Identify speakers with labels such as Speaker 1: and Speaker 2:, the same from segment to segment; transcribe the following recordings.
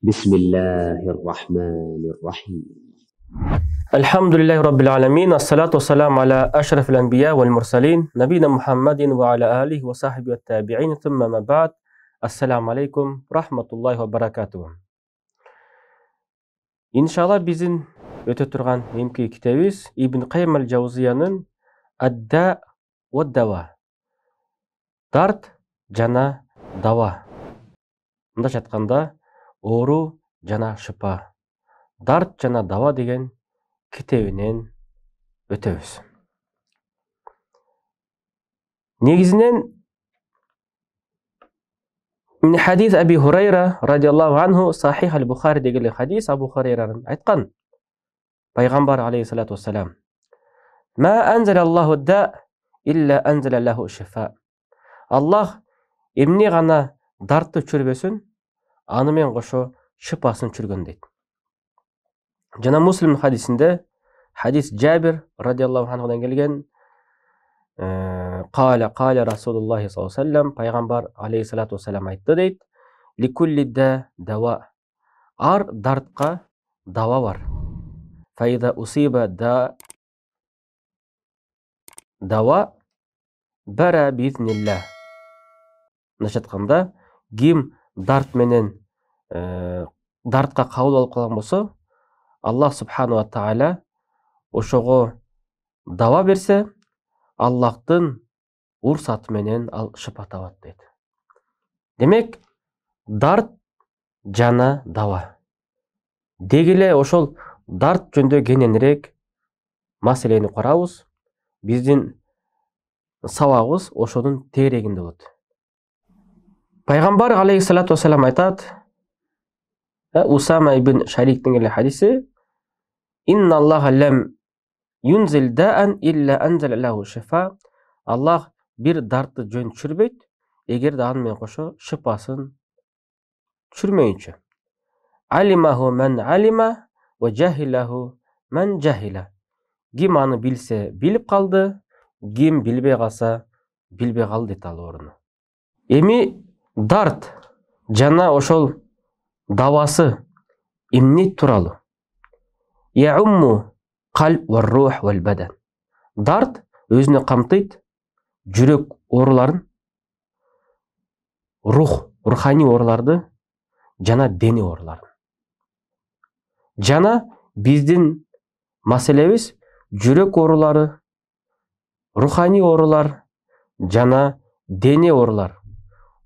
Speaker 1: بسم الله الرحمن الرحيم.
Speaker 2: الحمد لله رب العالمين، الصلاة والسلام على أشرف الأنبياء والمرسلين نبينا محمد وعلى آله وصحبه والتابعين، ثم ما بعد. السلام عليكم ورحمة الله وبركاته. İnşallah bizim öte turgan emki kitabız İbn Qayyim el-Jawziyanın Ad-Da ve Dava. Dart jana dawa. Мындайча айтканда, оору жана шыпа. Дарт жана dawa деген китебинен өтөбүз. Негизинен من حديث أبي هريرة رضي الله عنه صحيح البخاري деген хадис Абу Хурайрадан айткан. Пайгамбар алейхиссалату вассалам: "Ма анзала Аллаху да илля анзала лаху шифа." Аллах эмне гана дартты чүрбөсүн, аны менен кошо шыпасын чүргөн дейт. Жана Муслим хадисинде, хадис Джабир радиаллаху анхудан келген, Каля Расулуллахи саллаллаху алейхи вассалам, пайгамбар алейхиссалату вассалам айтты дейт: "Ликулли да дава." Ар дартка дава бар. Фаида усиба да дава бара биизниллах. Мындайча айтканда, ким дарт менен дартка кабыл алып калган болсо, Аллах субхану ва тааля ошого дава берсе, Аллахтын урсаты менен ал шыпа табат дейт. Демек, дарт жана дава. Дегеле ошол дарт жөнүндө кененирээк маселени карабыз. Биздин сабагыбыз ошонун тегерегинде болот. Пайгамбар алейхиссалату вассалам айтат, Усама ибн Шариктин келген хадиси: "Инна Аллаха лам юнзил даан илля анзала лаху шифа." Аллах бир дартты жөн чүрбөйт, эгерде аны менен кошо шыпасын чүрмөйүнчө. Алимаху ман алима ва жахилаху ман жахила. Ким аны билсе билип калды, ким билбей калса билбей калды дейт ал оруну. Эми дарт жана ошол давасы эмне тууралуу? Яумму калб ва рух вал бадан. Дарт өзүнө камтыйт жүрөк ооруларын, руханий ооруларды жана дене ооруларын. Жана биздин маселебиз жүрөк оорулары, руханий оорулар жана дене оорулар.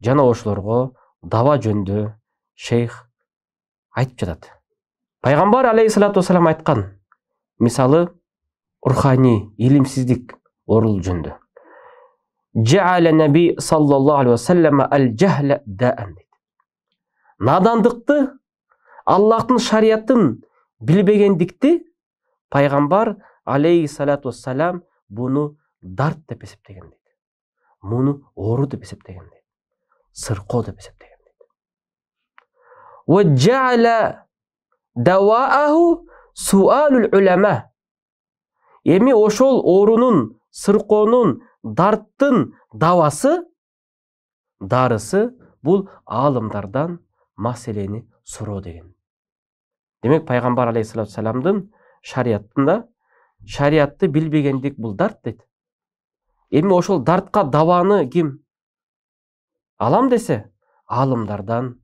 Speaker 2: Жана ошолорго дава жөнүндө шейх айтып жатат. Пайгамбар алейхиссалату вассалам айткан, мисалы руханий илимсиздик оорул жөнүндө. Жа'ала наби саллаллаху алейхи вассалам ал-жахла даан. Надандыкты, Аллахтын шариятын билбегендикти пайгамбар алейхиссалату вассалам буну дарт деп эсептеген дейт. Муну оору деп эсептеген дейт. Сыркоо деп эсептеген дейт. Ва жа'ала давааху суалул улама. Эми ошол оорунун, сыркоонун, дарттын давасы, дарысы бул аалымдардан маселени суроо деген. Демек, пайгамбар алейхиссалату вассаламдын шариятты билбегендик бул дарт дейт. Эми ошол дартка даваны ким алам десе, аалымдардан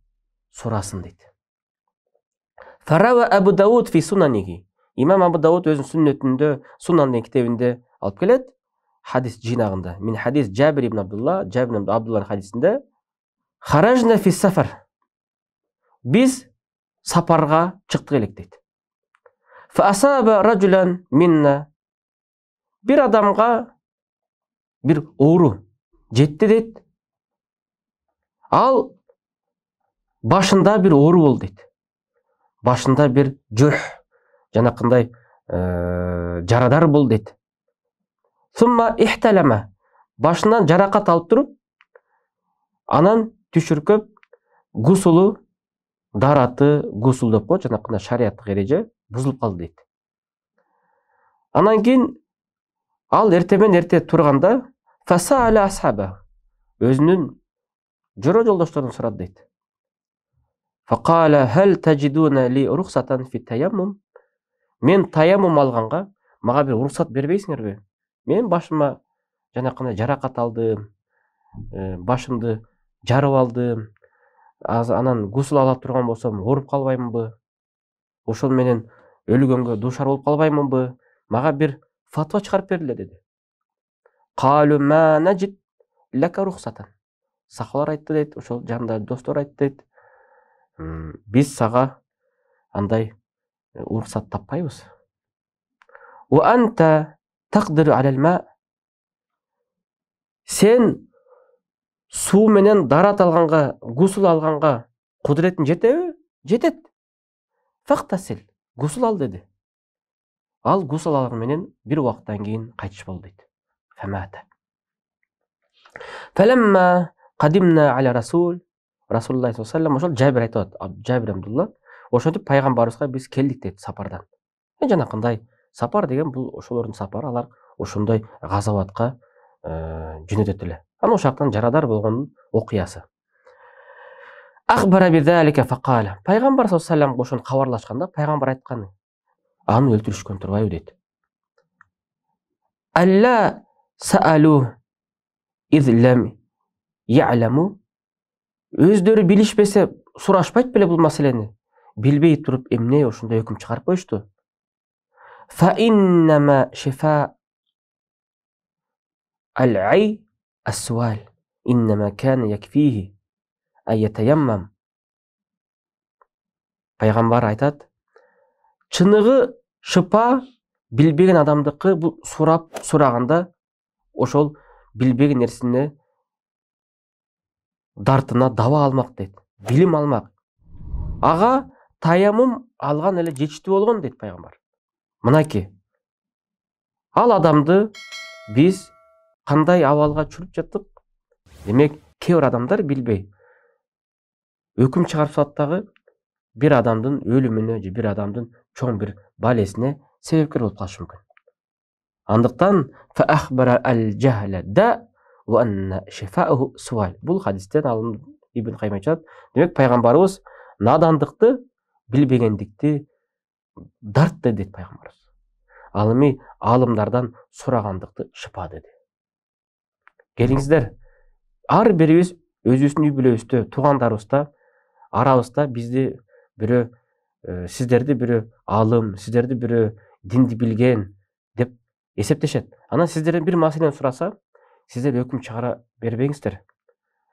Speaker 2: сурасын дейт. Фарава Абу Дауд фи сунанихи. Имам Абу Дауд өзүнүн сүннөтүндө, Сунан деген китебинде алып келет, хадис жинагында. Мин хадис Джабир ибн Абдуллах хадисинде: "Харажна фи сафар." Биз сапарга чыктык элек дейт. Фа асаба раджулан минна. Бир адамга бир оору жетти дейт. Ал башында бир оору болду дейт. Башында бир жөрх, жанакындай жарадар болду дейт. Сумма ихталама. Башынан жаракат алып туруп, анан түшүркөп гусулу, дараты гусул деп коет, жанакындай шарияттык эреже бузулуп калды дейт. Анан кийин ал эрте турганда фасаала асхаба, өзүнүн жора жолдошторун сурады дейт. Faqala hal tajiduna li rukhsatan fi tayammum? Мен таяммум алғанға мага бир уруксат бербейсиңерби? Мен башыма жанакындай жаракат алдым, башымды жарып алдым. Анан гусул ала турган болсом, ооруп калбаймынбы? Ошол менен өлгөнгө дуушар болуп калбаймынбы? Мага бир фатва чыгарып бергиле деди. Қалу ма наджид лака рухсатан. Сахабалар айтты дейт, ошол жанында достор айтты дейт. Биз сага андай уруксат таппайбыз. Ва анта тaqdiru алал ма. Сен суу менен дарат алганга, гусул алганга кудуретиң жетеби? Жетет. Фактасил, гусул ал деди. Ал гусул алган менен бир убакыттан кийин кайтыш болду дейт. Фамата. Фаламма qadimna ala Rasul, Rasulullah sallallahu aleyhi ve sellem, ошол Жабир айтат, Жабир Абдулла, ошентип пайгамбарыбызга биз келдик дейт сапардан. Жанакындай сапар деген бул ошолордун сапары, алар ошондой газаватка жөнөтөт эле. Аны ошактан жарадар болгондун окуясы. Ахбара бидалика фaqala. Пайгамбар саллаллаху алейхи ва саллям ошону кабарлашканда пайгамбар айткан, аны өлтүрүшкөн турбайбы дейт. Алла саалу из лам я'ламу. Өздөрү билишпесе сурашпайт беле бул маселени. Билбей туруп эмне ошондой өкүм чыгарып коюшту. Фа иннама шифа ал-ай ас-суал. Иннама кана якфихи ай ятаяммам. Пайгамбар айтат, чыныгы шыпа билбеген адамдыкы бул сураганда ошол билбеген нерсени дартына даба алмак дейт, билим алмак. Ага таяммум алган эле жетиштүү болгон дейт пайгамбар. Мынаки, ал адамды биз кандай абалга чүрүп жаттык? Демек, кээ бир адамдар билбей өкүм чыгарып салат дагы бир адамдын өлүмүнө же бир адамдын чоң бир балесине себепкер болуп калышы мүмкүн. Андыктан фа ахбара ал-жахла да ва анна шифауху суал. Бул хадистен алынып Ибн Кайым айтат. Демек пайгамбарыбыз надандыкты, билбегендикти дартты дейт пайгамбарыбыз. Ал эми алымдардан сурагандыкты шыпа деди. Келиңиздер, ар бирибиз өзүбүздүн үй бүлөбүздө, туугандарыбызда, арабызда бизди бирөө, сиздерди бирөө алым, сиздерди бирөө динди билген деп эсептешет. Анан сиздерден бир маселени сураса, сиздер өкүм чыгара бербеңиздер.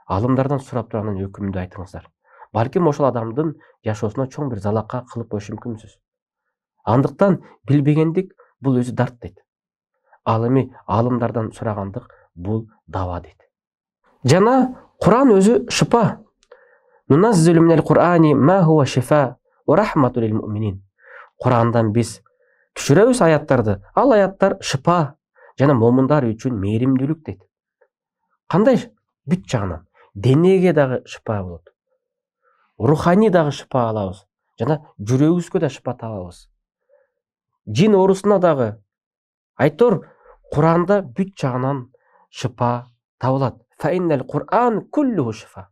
Speaker 2: Алымдардан сурап туруп анан өкүмдү айтыңыздар. Балким ошол адамдын жашоосуна чоң бир залака кылып коюшу мүмкүнсүз. Андыктан билбегендик бул өзү дарт дейт. Ал эми алымдардан сурагандык бул даба дейт. Жана Куран өзү шыпа. Нуназзилу минал Кур'ани ма хува шифа ва рахмату лил муъминин. Курандан биз түшүрөбүз аяттарды. Ал аяттар шыпа жана момундар үчүн мээримдүүлүк дейт. Кандай? Бүт жагынан. Денеге дагы шыпа болот. Руханий дагы шыпа алабыз. Жана жүрөгүбүзгө да шыпа табабыз. Жин оорусуна дагы айтор Куранда бүт жагынан шыпа табылат. Фа иннал Кур'ан куллуху шифа.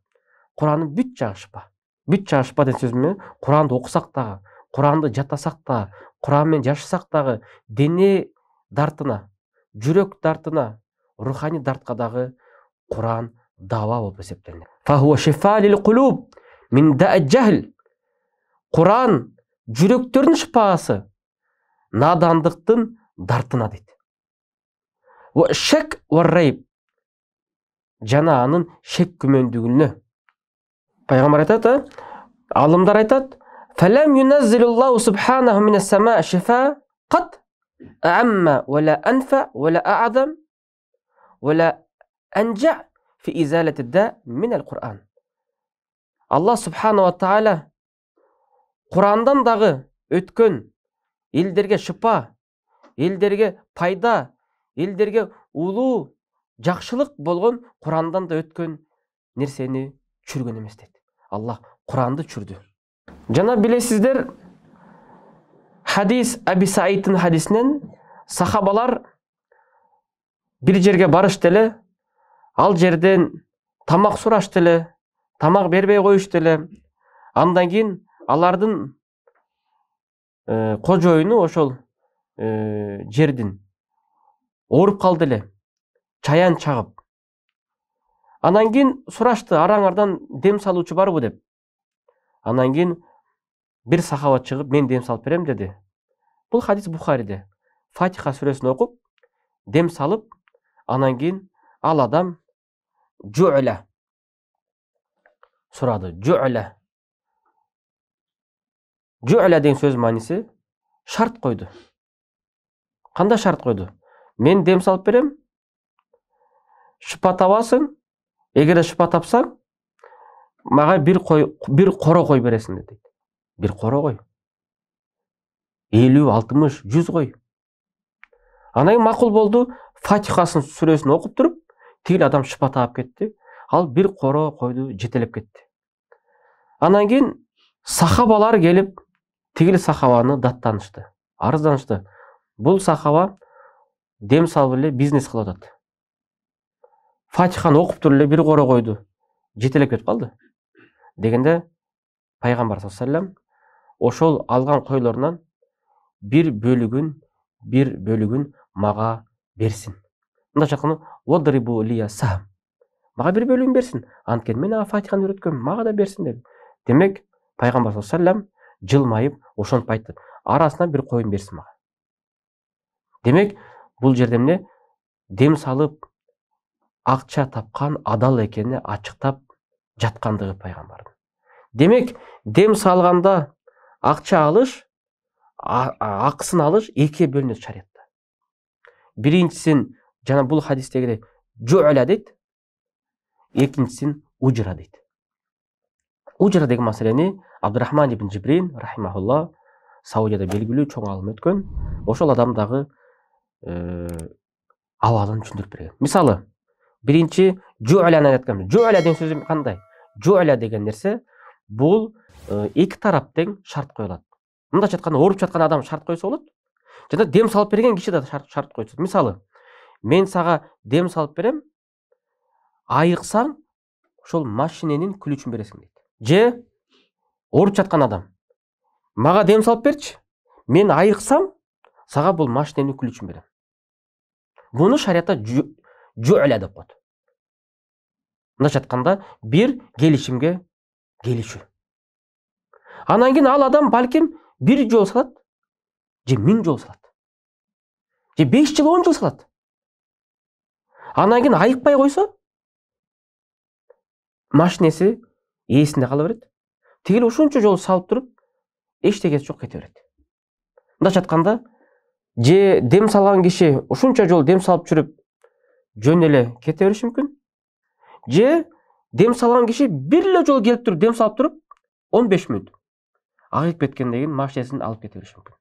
Speaker 2: Куранын бүт жагы шыпа. Бүт жагы шыпа деген сөз менен Куранды окусак дагы, Куранды жаттасак дагы, Куран менен жашасак дагы дене дартына, жүрөк дартына, руханий дартка дагы Куран даба болуп эсептелет. Фа хува шифа лил кулуб мин да'джахл. Куран жүрөктөрдүн шыпасы, надандыктын дартына дейт. Ва шак ва райб. Жана анын шек күмөндүгүнө. Пайгамбар айтат, алымдар айтат, фалам юназзилуллаху субханаху минас сама шифа кат амма вала анфа вала а'зам вала анжа фи изалати да минал Кур'ан. Аллах субхана ва таала Курандан дагы өткөн элдерге шыпа, элдерге пайда, элдерге улуу жакшылык болгон Курандан да өткөн нерсени чүргөн эмес дейт. Аллах Куранды чүрдү. Жана билесиздер, хадис Аби Саидтин хадисинен сахабалар бир жерге барышты эле, ал жерден тамак сурашты эле, тамак бербей коюшту эле. Андан кийин алардын кожоюну ошол жердин ооруп калды эле, чаян чагып. Анан кийин сурашты, араңардан дем салуучу барбы деп. Анан кийин бир сахаба чыгып, мен дем салып берем деди. Бул хадис Бухариде. Фатиха сүрөсүн окуп, дем салып, анан кийин ал адам жу'ля сурады. Жу'ля. Жу'ля деген сөз мааниси шарт койду. Кандай шарт койду? Мен дем салып берем, шыпа табасың, эгер шыпа тапсаң, мага бир коро кой бересиң dedi. Бир коро кой. 50, 60, 100 кой. Анан макул болду, Фатихасын сүрөсүн окуп туруп, тигил адам шыпа таап кетти. Ал бир коро койду жетелеп кетти. Анан кийин сахабалар келип, тигил сахабаны даттанышты, арызданышты. Бул сахаба дем салып эле бизнес кылып атат. Фатиханы окуп туруп эле бир коро койду жетелеп кетип калды. Дегенде пайгамбар саллаллаху алейхи вассалам ошол алган койлорунан бир бөлүгүн мага берсин. Мындайча айтканда, "Вадрибу лия сахм." Мага бир бөлүгүн берсин. Анткени мен ага Фатиханы үйрөткөм, мага да берсин деди. Демек, пайгамбар саллаллаху алейхи вассалам жылмайып ошентип айтты. Арасынан бир койун берсин мага. Демек, бул жерде эмне? Дем салып акча тапкан адал экени ачыктап жаткандыгы пайгамбардын. Демек, дем салганда акча алыш, акысын алыш экиге бөлүнөт шариатта. Биринчисин жана бул хадистегидей жу'ля дейт, экинчисин ужра дейт. Ужра деген маселени Абдурахман ибн Жибрин рахимахулла Саудияда белгилүү чоң алым өткөн. Ошол адам дагы абалын түшүндүрүп берген. Мисалы, биринчи жу'ляны айткан. Жу'ля деген сөз кандай? Жу'ля деген нерсе бул эки тарап тең шарт коюлат. Мындайча айтканда, ооруп жаткан адам шарт койсо болот. Жана дем салып берген киши да шарт койсо. Мисалы, мен сага дем салып берем, айыксаң, ошол машиненин ключун бересиң дейт. Же ооруп жаткан адам, мага дем салып берчи, мен айыксам, сага бул машиненин ключун берем. Буну шариатта жу'ля деп коет. Мындайча айтканда, бир келишимге келишүү. Анан кийин ал адам балким бир жол салат, же 1000 жол салат. Же 5 жыл, 10 жыл салат. Анан кийин айыкпай койсо, машинеси ээсинде кала берет. Тигил ушунча жол салып туруп, эчтегеси жок кете берет. Мындайча айтканда, же дем салган киши ушунча жол дем салып жүрүп, жөн эле кете бериши мүмкүн. Же дем салган киши бир эле жол келип туруп, дем салып туруп, 15 мүнөт агып кеткенден кийин машинесин алып кете бериши мүмкүн.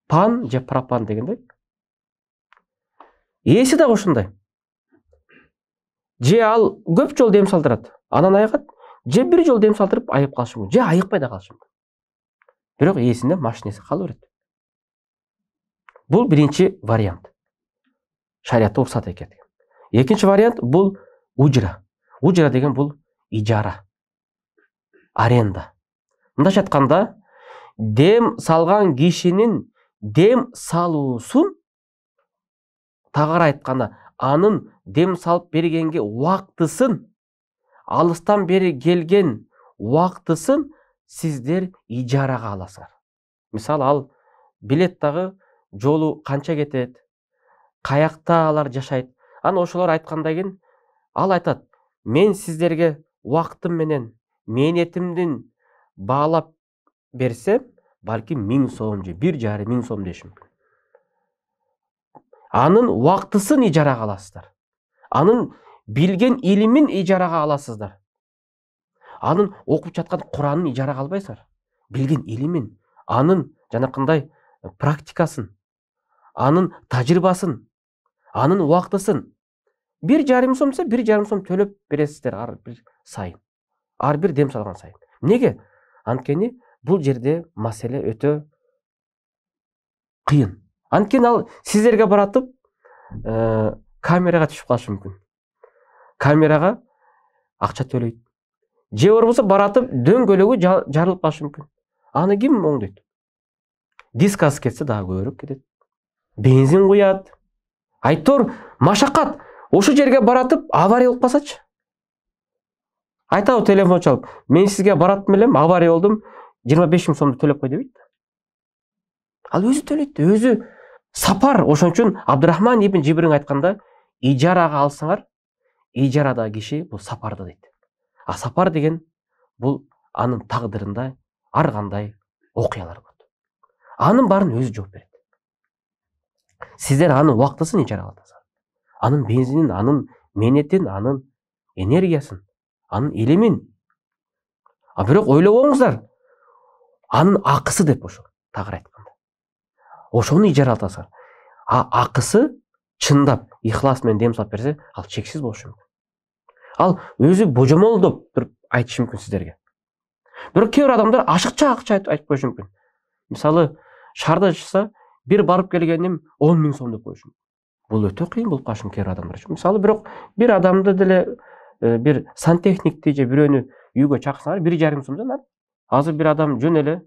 Speaker 2: Пан же пропан дегенде. Ээси дагы ошондой. Же ал көп жол дем салдырат, анан айыгат, же бир жол дем салдырып айып калышы мүмкүн, же айыкпай да калышы мүмкүн. Бирок ээсинде машинеси кала берет. Бул биринчи вариант. Шариатта уруксат экен. Экинчи вариант бул ужра. Ужра деген бул ижара, аренда. Мындайча айтканда, дем салган кишинин дем салуусун, тагыраак айтканда, анын дем салып бергенге убактысын, алыстан бери келген убактысын сиздер ижарага аласыңар. Мисалы, ал билет дагы жолу канча кетет, каякта алар жашайт. Аны ошолор айткандан кийин ал айтат, мен сиздерге убактым менен мээнетимдин баалап берсем, балким 1000 сом же 1,5 сом дешим мүмкүн. Анын убактысын ижарага аласыздар. Анын билген илимин ижарага аласыздар. Анын окуп жаткан Куранын ижарага албайсыздар. Билген илимин, анын жанакындай практикасын, анын тажрыйбасын, анын убактысын 1,5 сом десе 1,5 сом төлөп бересиздер ар бир сайын. Ар бир дем салган сайын. Неге? Анткени бул жерде маселе өтө кыйын. Анткени ал сиздерге баратып камерага түшүп калышы мүмкүн. Камерага акча төлөйт. же болбосо баратып дөңгөлөгү жарылып калышы мүмкүн. Аны ким оңдойт? Дискасы кетсе дагы көбүрөөк кетет. Бензин куят. Айтор машакат. Ошол жерге баратып авария болуп калсачы. Айтабы телефон чалып, мен сизге бараттым элем, авария болдум, 25 000 сомду төлөп кой дебейт. Ал өзү төлөйт, өзү сапар. Ошон үчүн Абдурахман ибн Жибрин айтканда, ижарага алсаңар, ижарада киши бул сапарда дейт. А сапар деген бул анын тагдырында ар кандай окуялар болот. Анын баарын өзү жооп берет. Сиздер анын убактысын ижарага аласыздар. Анын бензинин, анын мээнетин, анын энергиясын, анын илимин. А бирок ойлобоңуздар, анын акысы деп ошо тагыр айтканда. Ошону ижара аласыздар. А акысы чындап ихлас менен дем салып берсе, ал чексиз болушу мүмкүн. Ал өзү божомолдоп туруп айтышы мүмкүн сиздерге. Бирок кээ бир адамдар ашыкча айтып коюшу мүмкүн. Мисалы, шаарда чыкса, бир барып келгеним 10 000 сом деп коюшу мүмкүн. Бул өтө кыйын болуп калышы мүмкүн кээ бир адамдар үчүн. Мисалы, бирок бир адамды деле бир сантехникти же бирөөнү үйгө чакырсаңар 1,5 сом жанат. Азыр бир адам жөн эле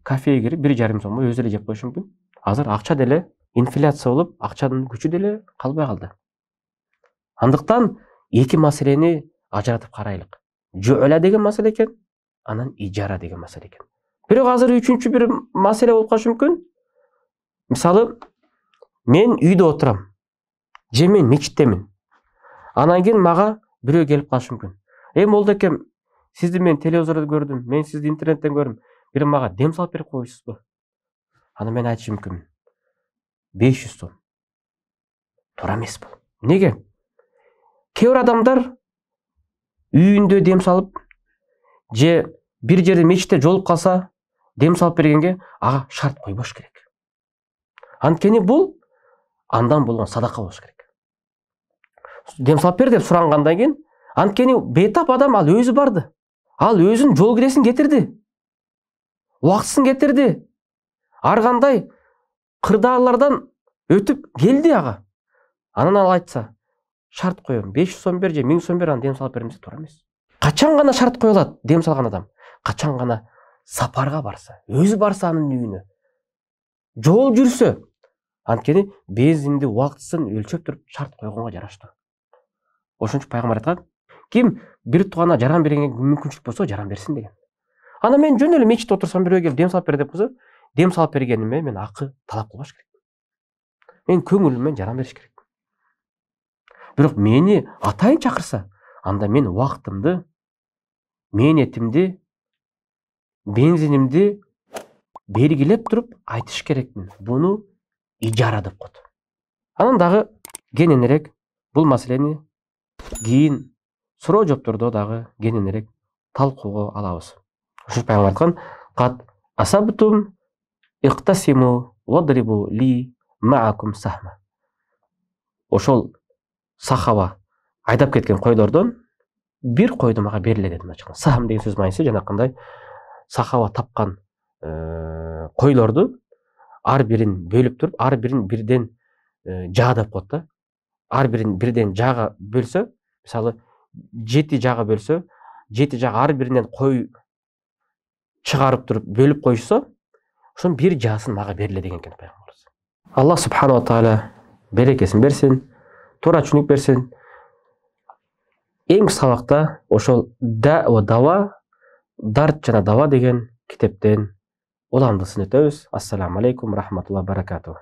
Speaker 2: кафеге кирип 1,5 сомго өзү эле жеп коюшу мүмкүн. Азыр акча деле инфляция болуп, акчанын күчү деле калбай калды. Андыктан эки маселени ажыратып карайлык. Жөөлө деген маселе экен, анан ижара деген маселе экен. Бирок азыр үчүнчү бир маселе болуп калышы мүмкүн. Мисалы, мен үйдө отурам, же мен мечиттемин. Анан кийин мага бирөө келип калышы мүмкүн. Молдокем, сизди мен телевизордо көрдүм, мен сизди интернеттен көрдүм. Бир мага дем салып берип коесузбу? Анан мен айтышым мүмкүн. 500 сом. Туура эмес бул. Неге? Кээ бир адамдар үйүндө дем салып, же бир жерде мечитте жолуп калса, дем салып бергенге ага шарт койбош керек. Анткени бул андан болгон садака болуш керек. Дем салып бер деп сурангандан кийин, анткени бейтап адам ал өзү барды. Ал өзүнүн жол киресин кетирди. Убактысын кетирди. Ар кандай кырдаалардан өтүп келди ага. Анан ал айтса, шарт коем, 500 сом бер же 1000 сом бер, анан дем салып берем десе туура эмес. Качан гана шарт коюлат дем салган адам? Качан гана сапарга барса, өзү барса анын үйүнө. Жол жүрсө, анткени бензинди убактысын өлчөп туруп шарт койгонго жараштуу. Ошон үчүн пайгамбар айткан, ким бир туугана жаран бергенге мүмкүнчүлүк болсо жаран берсин деген. Ана мен жөн эле мечитте отурсам, бирөө келип дем салып бер деп койсо, дем салып бергениме мен акы талап кылбаш керек. Мен көңүлүмөн жаран бериш керек. Бирок мени атайын чакырса, анда мен убактымды, мээнетимди, бензинимди белгилеп туруп айтыш керекмин. Буну ижара деп коет. Анан дагы кененирээк бул маселени кийин суроо жооптордо дагы кененирээк талкууга алабыз. Ушул пайгамбар айткан, кат асабтум иктасиму вадрибу ли маакум сахма. Ошол сахаба айдап кеткен койлордон бир койду мага берле деп ачкан. Сахм деген сөз мааниси жанакындай сахаба тапкан койлорду ар бирин бөлүп туруп, ар бирин бирден жаа деп коет да. Ар бирин бирден жаага бөлсө, мисалы 7 жаага бөлсө, 7 жаага ар биринен кой чыгарып туруп бөлүп коюшса, ошон бир жаасын мага берле деген экен пайгамбарыбыз. Аллах субхана ва тааля берекесин берсин, туура түшүнүк берсин. Эң сабакта ошол дава, дарт жана дава деген китептен уламдысын өтөбүз. Ассаламу алейкум рахматуллахи баракатух.